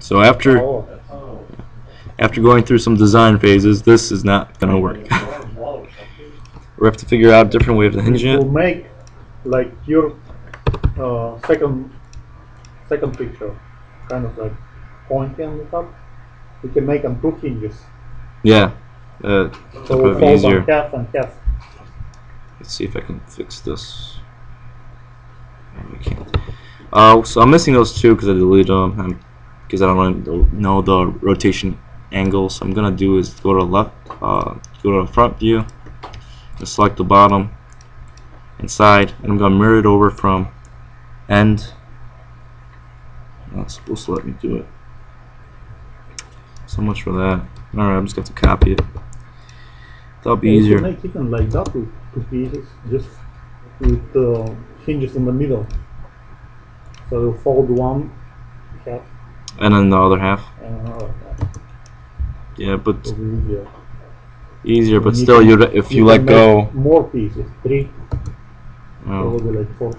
So after Oh, going through some design phases, this is not gonna work. We have to figure out a different way of hinging to it. make like your second picture, kind of like pointy on the top. We can make them two hinges, Yeah, that so would we'll be fold them easier. half and half. Let's see if I can fix this. No, I can't. So I'm missing those two because I deleted them because I don't really know the rotation angle. So I'm gonna do is go to the left, go to the front view, and select the bottom and side, and I'm gonna mirror it over from end. Not supposed to let me do it. So much for that. Alright, I'm just going to copy it. That'll be You easier. can make even like that with two pieces, just with hinges in the middle. So you fold one half And then the other half. and another half. Yeah, but It'll be easier. easier. But And you still, can- if you you let can go, make more pieces, three. So oh, it'll be like four.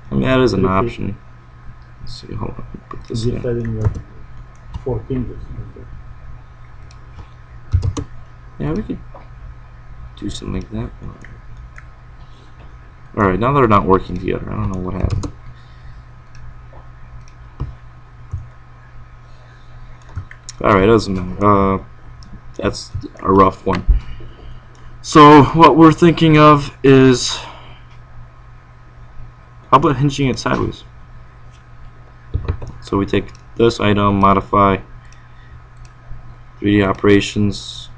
I mean that is an Three option. Let's see. Hold on. Put this Just in. adding like four hinges. Yeah, we could do something like that. Alright, now they're not working together. I don't know what happened. Alright, doesn't matter. That's a rough one. So what we're thinking of is, how about hinging it sideways? So we take this item, modify 3D operations,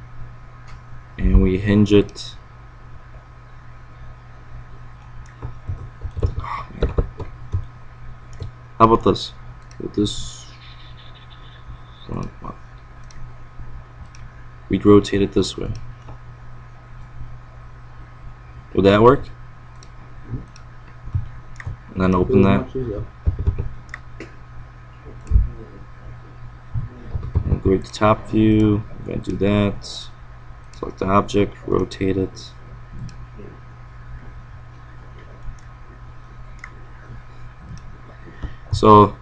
and we hinge it. Oh, man. How about this? With this, we'd rotate it this way. Would that work? And then open that. And go to the top view. I'm going to do that. Select the object, rotate it. So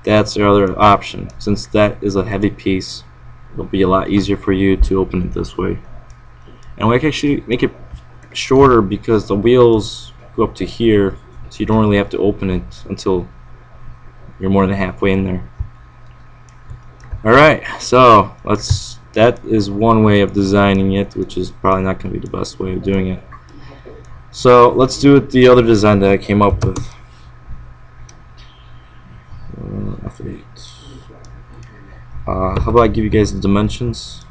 that's the other option. Since that is a heavy piece, it'll be a lot easier for you to open it this way. And we can actually make it shorter because the wheels go up to here, so you don't really have to open it until you're more than halfway in there. Alright, so that is one way of designing it, which is probably not going to be the best way of doing it. So let's do it the other design that I came up with. F8. How about I give you guys the dimensions,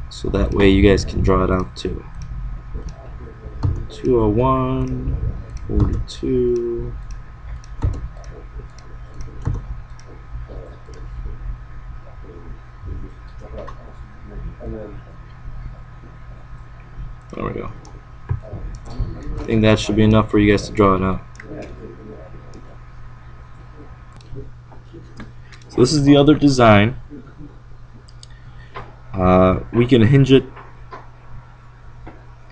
so that way you guys can draw it out too. 201, 42. There we go. I think that should be enough for you guys to draw it out. So this is the other design. We can hinge it.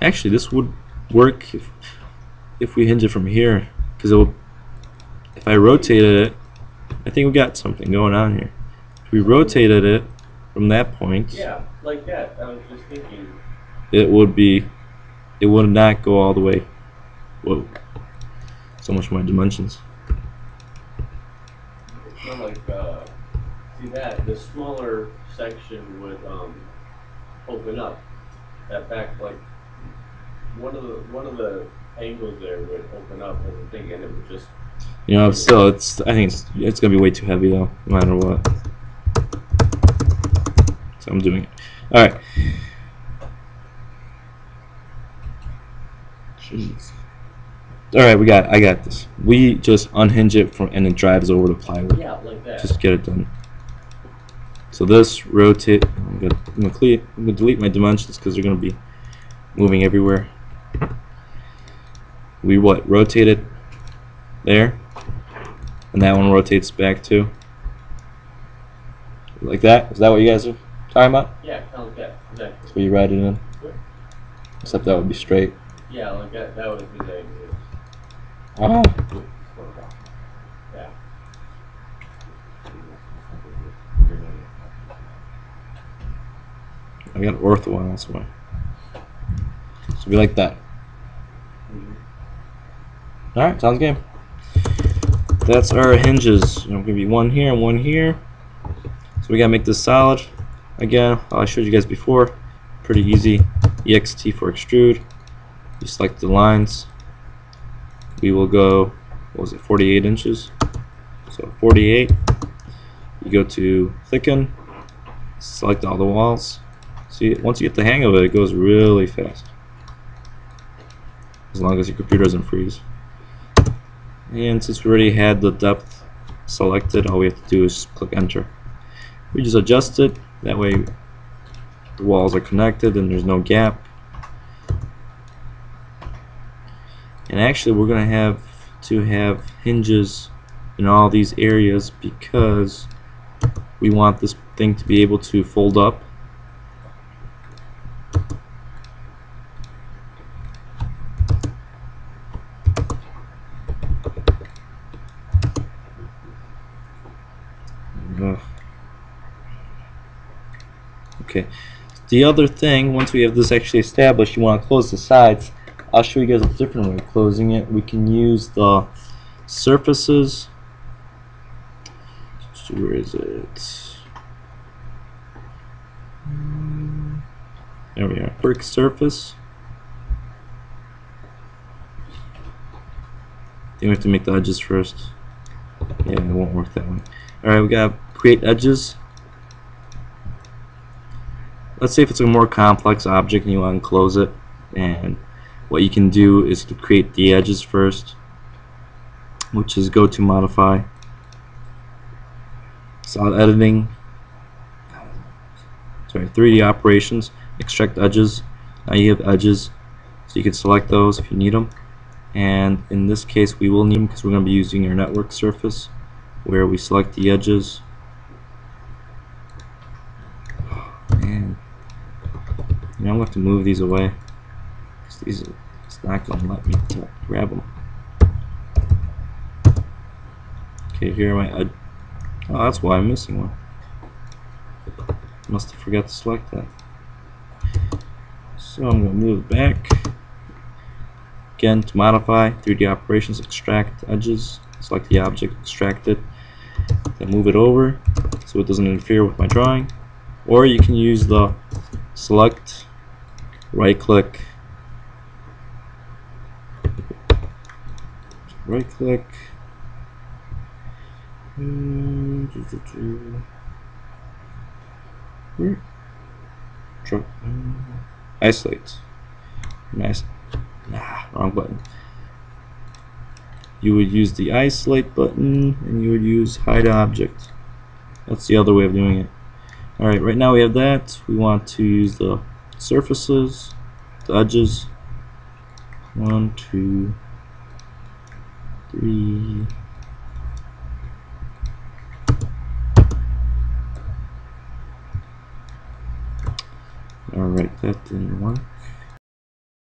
Actually, this would work if we hinge it from here, because if I rotated it, I think we got something going on here. If we rotated it from that point, yeah, like that. I was just thinking. It would not go all the way. Whoa! So much for my dimensions. It's not like see that the smaller section would open up. That back, like one of the angles there would open up, as I'm thinking, it would just. You know, still, I think it's gonna be way too heavy though, no matter what. So I'm doing it. All right. Jeez. All right, I got this. We just unhinge it and it drives over the plywood. Yeah, like that. Just get it done. So this rotate. I'm gonna delete my dimensions because they're gonna be moving everywhere. We rotate it there, and that one rotates back too. Like that? Is that what you guys are talking about? Yeah, kind of like that. Exactly. So you write it in. Except that would be straight. Yeah, like that. That was his idea. Oh. Yeah. I got ortho on this one. So be like that. Alright, sounds good. That's our hinges. There's going to be one here and one here. So we got to make this solid. Again, I showed you guys before. Pretty easy. EXT for extrude. You select the lines. We will go, what was it, 48 inches? So 48. You go to thicken. Select all the walls. See, once you get the hang of it, it goes really fast. As long as your computer doesn't freeze. And since we already had the depth selected, all we have to do is click enter. We just adjust it, that way the walls are connected and there's no gap. And actually we're going to have hinges in all these areas because we want this thing to be able to fold up. Okay, the other thing, once we have this actually established, you want to close the sides. I'll show you guys a different way of closing it. We can use the surfaces. Where is it? There we are. Brick surface. Then we have to make the edges first. Yeah, it won't work that way. Alright, we got create edges. Let's say if it's a more complex object and you want to close it, and what you can do is to create the edges first, which is go to modify, solid editing, 3D operations, extract edges. Now you have edges, so you can select those if you need them, and in this case we will need them because we're going to be using our network surface where we select the edges. And I'm going to have to move these away because it's not going to let me grab them. Okay, here are my edges. Oh, that's why I'm missing one. Must have forgot to select that. So I'm going to move it back. Again, to modify, 3D operations, extract edges, select the object, extract it, then move it over so it doesn't interfere with my drawing. Or you can use the select, right click, isolate. Nice. Wrong button. You would use the isolate button and you would use hide object. That's the other way of doing it. Alright, right now we have that. We want to use the surfaces, the edges. 1, 2, 3. Alright, that didn't work.